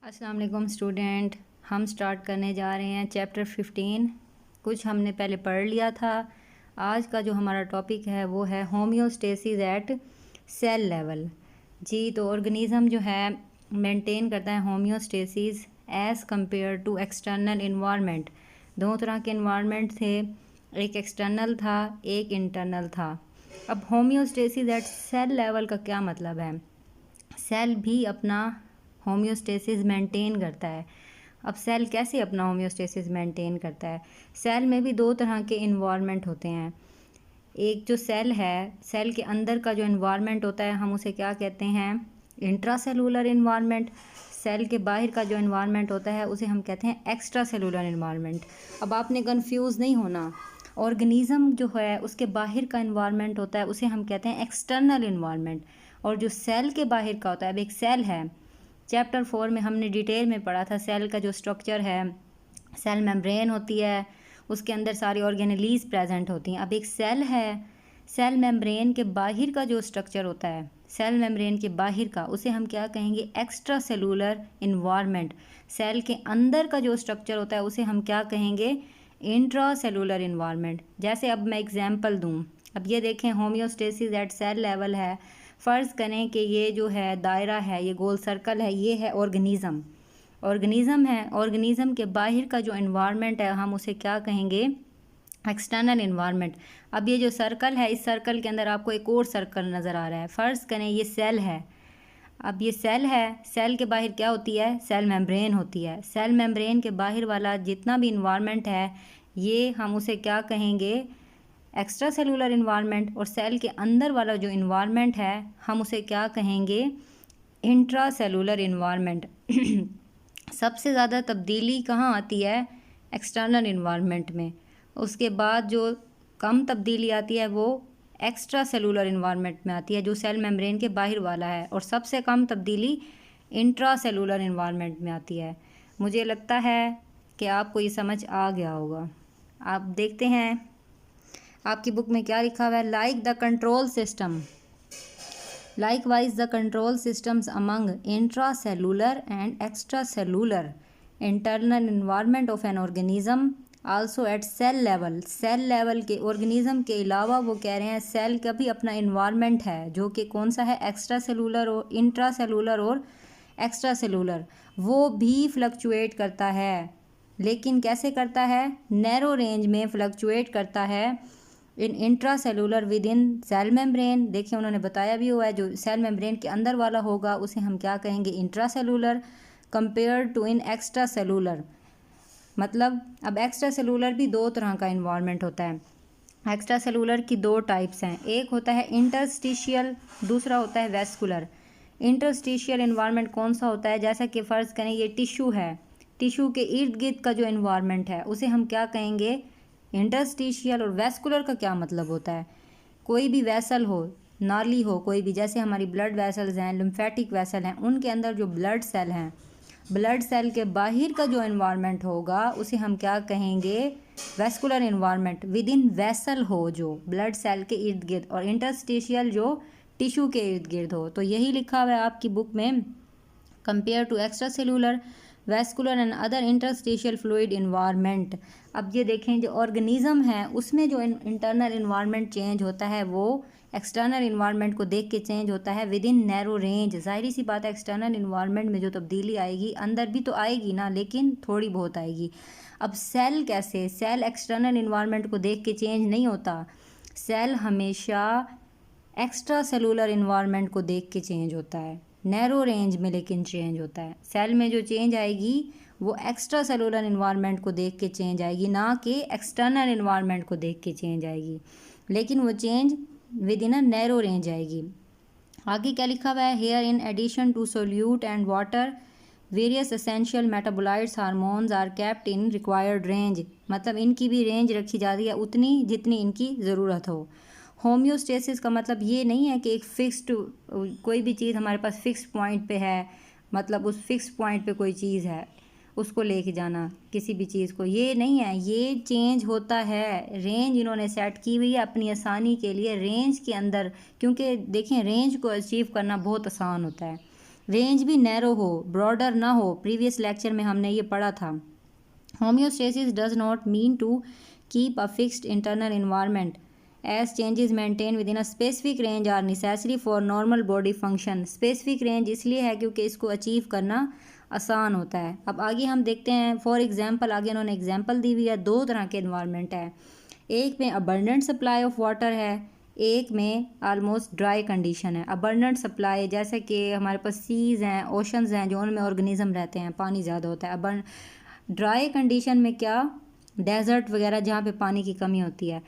अस्सलाम वालेकुम स्टूडेंट। हम स्टार्ट करने जा रहे हैं चैप्टर 15। कुछ हमने पहले पढ़ लिया था। आज का जो हमारा टॉपिक है वो है होम्योस्टेसिस एट सेल लेवल। जी, तो ऑर्गेनिज़म जो है मेंटेन करता है homeostasis as compare to external environment. दो तरह के इन्वायरमेंट थे, एक एक्सटर्नल था, एक इंटरनल था। अब होम्योस्टेसिस एट सेल लेवल का क्या मतलब है? सेल भी अपना होम्योस्टेसिस मेंटेन करता है। अब सेल कैसे अपना होम्योस्टेसिस मेंटेन करता है? सेल में भी दो तरह के इन्वायरमेंट होते हैं। एक जो सेल है, सेल के अंदर का जो इन्वायरमेंट होता है हम उसे क्या कहते हैं? Intra cellular environment. सेल के बाहर का जो इन्वायरमेंट होता है उसे हम कहते हैं एक्स्ट्रा सेलुलर इन्वायरमेंट। अब आपने कंफ्यूज नहीं होना, ऑर्गेनिज्म जो है उसके बाहर का इन्वायरमेंट होता है उसे हम कहते हैं एक्सटर्नल इन्वायरमेंट, और जो सेल के बाहर का होता है, अब एक सेल है, चैप्टर 4 में हमने डिटेल में पढ़ा था सेल का जो स्ट्रक्चर है। सेल मेम्ब्रेन होती है, उसके अंदर सारी ऑर्गेनेलीज प्रेजेंट होती हैं। अब एक सेल है, सेल मेम्ब्रेन के बाहर का जो स्ट्रक्चर होता है, सेल मेम्ब्रेन के बाहर का, उसे हम क्या कहेंगे? Extra cellular environment. सेल के अंदर का जो स्ट्रक्चर होता है उसे हम क्या कहेंगे? Intra cellular environment. जैसे अब मैं एग्जाम्पल दूँ, अब ये देखें होम्योस्टेसिस एट सेल लेवल है। फ़र्ज़ करें कि ये जो है दायरा है, ये गोल सर्कल है, ये है ऑर्गेनिज़म। ऑर्गेनिज़म है, ऑर्गेनिज़म के बाहर का जो इन्वायरमेंट है हम उसे क्या कहेंगे? External environment. अब ये जो सर्कल है, इस सर्कल के अंदर आपको एक और सर्कल नज़र आ रहा है। फ़र्ज़ करें ये सेल है। अब ये सेल है, सेल के बाहर क्या होती है? सेल मेम्ब्रेन होती है। सेल मेम्ब्रेन के बाहर वाला जितना भी इन्वायरमेंट है ये हम उसे क्या कहेंगे? Extra cellular environment. और सेल के अंदर वाला जो इन्वायरमेंट है हम उसे क्या कहेंगे? Intra cellular environment. सबसे ज़्यादा तब्दीली कहाँ आती है? एक्सटर्नल इन्वायरमेंट में। उसके बाद जो कम तब्दीली आती है वो एक्स्ट्रा सेलुलर इन्वायरमेंट में आती है, जो सेल मेम्ब्रेन के बाहर वाला है, और सबसे कम तब्दीली इंट्रा सेलुलर इन्वायरमेंट में आती है। मुझे लगता है कि आपको ये समझ आ गया होगा। आप देखते हैं आपकी बुक में क्या लिखा हुआ है? Like the control system, likewise the control systems among intracellular and extracellular internal environment of an organism also at cell level। Cell level के ऑर्गेनिज्म के अलावा वो कह रहे हैं सेल का भी अपना इन्वायरमेंट है, जो कि कौन सा है? एक्स्ट्रा सेलुलर और इंट्रा सेलुलर और एक्स्ट्रा सेलुलर। वो भी फ्लक्चुएट करता है, लेकिन कैसे करता है? नैरो रेंज में फ्लक्चुएट करता है in intracellular within cell membrane. देखिए उन्होंने बताया भी हुआ है, जो सेल मेम्ब्रेन के अंदर वाला होगा उसे हम क्या कहेंगे? Intracellular, compare to in extracellular. मतलब अब एक्स्ट्रा सेलुलर भी दो तरह का इन्वायरमेंट होता है। एक्स्ट्रा सेलुलर की दो टाइप्स हैं, एक होता है इंटरस्टिशियल, दूसरा होता है वेस्कुलर। इंटरस्टिशियल इन्वायरमेंट कौन सा होता है? जैसा कि फ़र्ज़ करें ये टिश्यू है, टिश्यू के इर्द गिर्द का जो इन्वायरमेंट है उसे हम क्या कहेंगे? इंटरस्टिशियल। और वेस्कुलर का क्या मतलब होता है? कोई भी वेसल हो, नाली हो कोई भी, जैसे हमारी ब्लड वेसल्स हैं, लिम्फेटिक वेसल हैं, उनके अंदर जो ब्लड सेल हैं, ब्लड सेल के बाहर का जो इन्वायरमेंट होगा उसे हम क्या कहेंगे? Vascular environment. With in vessel हो जो ब्लड सेल के इर्द गिर्द, और इंटरस्टिशियल जो टिश्यू के इर्द गिर्द हो। तो यही लिखा हुआ है आपकी बुक में, compare to extracellular, vascular and other interstitial fluid environment. अब ये देखें जो ऑर्गेनिज्म है उसमें जो इंटरनल इन्वायरमेंट चेंज होता है वो एक्सटर्नल इन्वायरमेंट को देख के चेंज होता है विद इन नैरो रेंज। ज़ाहिर सी बात है एक्सटर्नल इन्वायरमेंट में जो तब्दीली आएगी अंदर भी तो आएगी ना, लेकिन थोड़ी बहुत आएगी। अब सेल कैसे? सेल एक्सटर्नल इन्वायरमेंट को देख के चेंज नहीं होता, सेल हमेशा एक्स्ट्रा सेलुलर इन्वायरमेंट को देख के चेंज होता है, नैरो रेंज में लेकिन चेंज होता है। सेल में जो चेंज आएगी वो एक्स्ट्रा सेलुलर इन्वायरमेंट को देख के चेंज आएगी, ना कि एक्सटर्नल इन्वायरमेंट को देख के चेंज आएगी, लेकिन वो change within a narrow range आएगी। आगे क्या लिखा हुआ है? Here in addition to solute and water various essential metabolites hormones are kept in required range. मतलब इनकी भी रेंज रखी जाती है उतनी जितनी इनकी ज़रूरत हो। होम्योस्टेसिस का मतलब ये नहीं है कि एक फ़िक्स्ड कोई भी चीज़ हमारे पास फ़िक्स पॉइंट पे है, मतलब उस फिक्स पॉइंट पे कोई चीज़ है उसको लेके जाना किसी भी चीज़ को, ये नहीं है। ये चेंज होता है, रेंज इन्होंने सेट की हुई है अपनी आसानी के लिए। रेंज के अंदर, क्योंकि देखें रेंज को अचीव करना बहुत आसान होता है, रेंज भी नैरो हो, ब्रॉडर ना हो। प्रीवियस लेक्चर में हमने ये पढ़ा था। Homeostasis does not mean to keep a fixed internal environment as changes maintain within a specific range are necessary for normal body function. Specific range इसलिए है क्योंकि इसको अचीव करना आसान होता है। अब आगे हम देखते हैं, फॉर एग्जांपल आगे उन्होंने एग्जांपल दी हुई है। दो तरह के इन्वायरमेंट है, एक में अबंडेंट सप्लाई ऑफ वाटर है, एक में ऑलमोस्ट ड्राई कंडीशन है। अबंडेंट सप्लाई जैसे कि हमारे पास सीज़ हैं, ओशंस हैं, जो उनमें ऑर्गेनिज्म रहते हैं, पानी ज़्यादा होता है। अब ड्राई कंडीशन में क्या, डेजर्ट वगैरह जहाँ पे पानी की कमी होती है,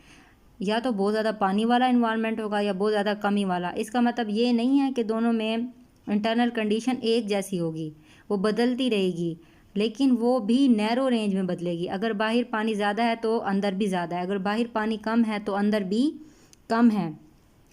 या तो बहुत ज़्यादा पानी वाला इन्वायरमेंट होगा या बहुत ज़्यादा कमी वाला। इसका मतलब ये नहीं है कि दोनों में इंटरनल कंडीशन एक जैसी होगी, वो बदलती रहेगी, लेकिन वो भी नैरो रेंज में बदलेगी। अगर बाहर पानी ज़्यादा है तो अंदर भी ज़्यादा है, अगर बाहर पानी कम है तो अंदर भी कम है।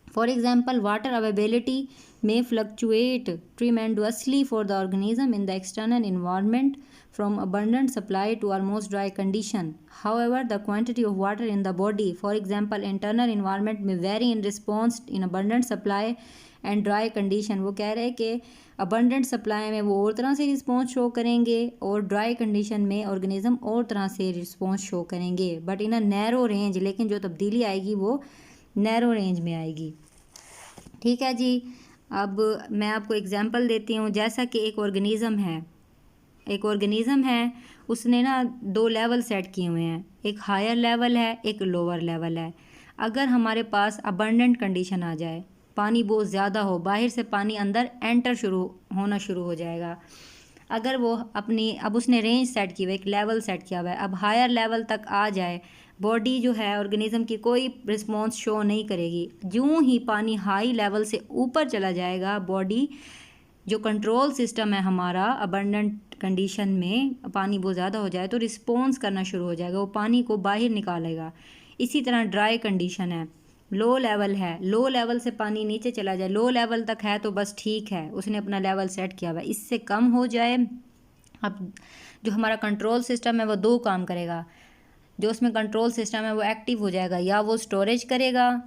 For example water availability may fluctuate tremendously for the organism in the external environment from abundant supply to almost dry condition. However, the quantity of water in the body, for example internal environment, may vary in response in abundant supply and dry condition. वो कह रहे हैं कि abundant supply में वो और तरह से रिस्पॉन्स शो करेंगे और ड्राई कंडीशन में ऑर्गेनिज्म और तरह से रिस्पॉन्स शो करेंगे, but in a narrow range. लेकिन जो तब्दीली आएगी वो नैरो रेंज में आएगी। ठीक है जी। अब मैं आपको एग्जांपल देती हूँ। जैसा कि एक ऑर्गेनिज़म है, उसने ना दो लेवल सेट किए हुए हैं, एक हायर लेवल है, एक लोअर लेवल है। अगर हमारे पास अबंडेंट कंडीशन आ जाए, पानी बहुत ज़्यादा हो, बाहर से पानी अंदर एंटर होना शुरू हो जाएगा। अगर वो अब उसने रेंज सेट की हुई, एक लेवल सेट किया हुआ है, अब हायर लेवल तक आ जाए, बॉडी जो है ऑर्गेनिज्म की कोई रिस्पॉन्स शो नहीं करेगी। यूँ ही पानी हाई लेवल से ऊपर चला जाएगा, बॉडी जो कंट्रोल सिस्टम है हमारा, अबंडेंट कंडीशन में पानी बहुत ज़्यादा हो जाए तो रिस्पॉन्स करना शुरू हो जाएगा, वो पानी को बाहर निकालेगा। इसी तरह ड्राई कंडीशन है, लो लेवल है, लो लेवल से पानी नीचे चला जाए, लो लेवल तक है तो बस ठीक है, उसने अपना लेवल सेट किया हुआ है। इससे कम हो जाए, अब जो हमारा कंट्रोल सिस्टम है वो दो काम करेगा। जो उसमें कंट्रोल सिस्टम है वो एक्टिव हो जाएगा, या वो स्टोरेज करेगा,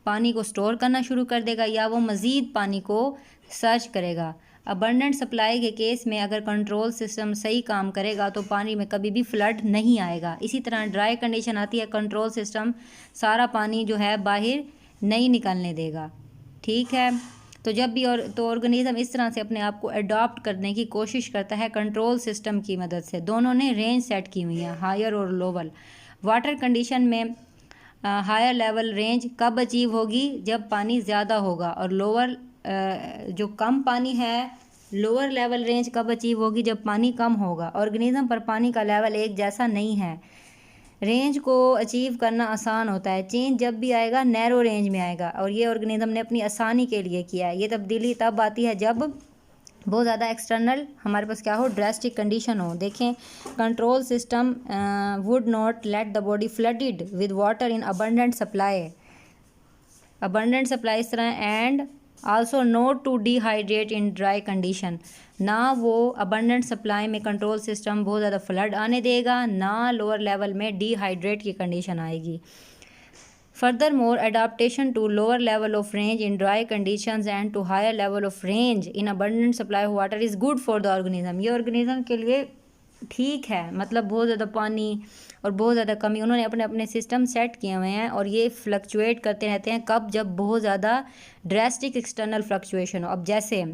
पानी को स्टोर करना शुरू कर देगा, या वो मज़ीद पानी को सर्च करेगा। अबंडेंट सप्लाई के केस में अगर कंट्रोल सिस्टम सही काम करेगा तो पानी में कभी भी फ्लड नहीं आएगा। इसी तरह ड्राई कंडीशन आती है, कंट्रोल सिस्टम सारा पानी जो है बाहर नहीं निकलने देगा। ठीक है, तो जब भी ऑर्गेनिज्म इस तरह से अपने आप को अडॉप्ट करने की कोशिश करता है कंट्रोल सिस्टम की मदद से। दोनों ने रेंज सेट की हुई है, हायर और लोअर। वाटर कंडीशन में हायर लेवल रेंज कब अचीव होगी, जब पानी ज़्यादा होगा, और लोअर जो कम पानी है, लोअर लेवल रेंज कब अचीव होगी, जब पानी कम होगा। ऑर्गेनिज्म पर पानी का लेवल एक जैसा नहीं है, रेंज को अचीव करना आसान होता है। चेंज जब भी आएगा नैरो रेंज में आएगा, और ये ऑर्गेनिज्म ने अपनी आसानी के लिए किया है। ये तब्दीली तब आती है जब बहुत ज़्यादा एक्सटर्नल हमारे पास क्या हो, ड्रास्टिक कंडीशन हो। देखें, control system would not let the body flooded with water in abundant supply इस तरह, and also not to dehydrate in dry condition. ना वो अबंडेंट सप्लाई में कंट्रोल सिस्टम बहुत ज़्यादा फ्लड आने देगा, ना लोअर लेवल में डिहाइड्रेट की कंडीशन आएगी। Furthermore, adaptation to lower level of range in dry conditions and to higher level of range in abundant supply of water is good for the organism. ये organism के लिए ठीक है, मतलब बहुत ज़्यादा पानी और बहुत ज़्यादा कमी, उन्होंने अपने अपने सिस्टम सेट किए हुए हैं, और ये फ्लक्चुएट करते रहते हैं। कब, जब बहुत ज़्यादा ड्रास्टिक एक्सटर्नल फ्लक्चुएशन हो। अब जैसे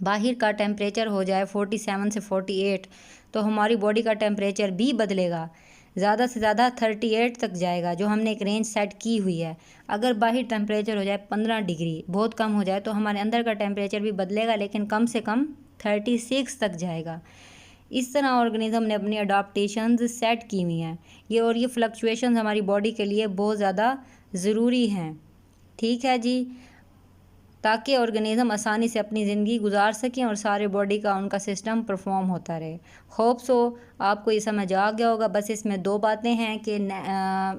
बाहर का टेम्परेचर हो जाए 47 से 48, तो हमारी बॉडी का टेम्परेचर भी बदलेगा, ज़्यादा से ज़्यादा 38 तक जाएगा, जो हमने एक रेंज सेट की हुई है। अगर बाहर टेम्परेचर हो जाए 15 डिग्री, बहुत कम हो जाए, तो हमारे अंदर का टेम्परेचर भी बदलेगा, लेकिन कम से कम 36 तक जाएगा। इस तरह ऑर्गेनिज्म ने अपनी अडाप्टेशंस सेट की हुई हैं ये, और ये फ्लक्चुएशंस हमारी बॉडी के लिए बहुत ज़्यादा ज़रूरी हैं। ठीक है जी, ताकि ऑर्गेनिज्म आसानी से अपनी ज़िंदगी गुजार सकें और सारे बॉडी का उनका सिस्टम परफॉर्म होता रहे। होप सो आपको ये समझ आ गया होगा। बस इसमें दो बातें हैं कि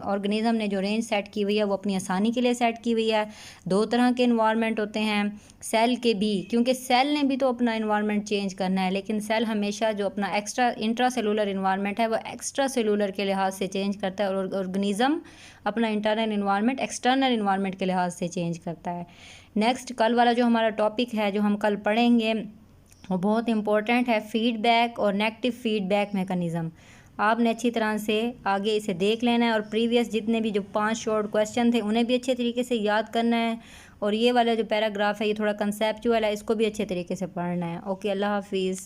ऑर्गेनिज्म ने जो रेंज सेट की हुई है वो अपनी आसानी के लिए सेट की हुई है। दो तरह के इन्वायरमेंट होते हैं, सेल के भी, क्योंकि सेल ने भी तो अपना इन्वायरमेंट चेंज करना है, लेकिन सेल हमेशा जो अपना इंट्रा सेलुलर इन्वायरमेंट है वो एक्स्ट्रा सेलुलर के लिहाज से चेंज करता है, और ऑर्गेनिज्म अपना इंटरनल इन्वायरमेंट एक्सटर्नल इन्वायरमेंट के लिहाज से चेंज करता है। नेक्स्ट कल वाला जो हमारा टॉपिक है जो हम कल पढ़ेंगे वो बहुत इंपॉर्टेंट है, फीडबैक और नेगेटिव फीडबैक मैकेनिज़्म। आपने अच्छी तरह से आगे इसे देख लेना है और प्रीवियस जितने भी जो 5 शॉर्ट क्वेश्चन थे उन्हें भी अच्छे तरीके से याद करना है। और ये वाला जो पैराग्राफ है ये थोड़ा कंसेप्चुअल है, इसको भी अच्छे तरीके से पढ़ना है। ओके, अल्लाह हाफिज़।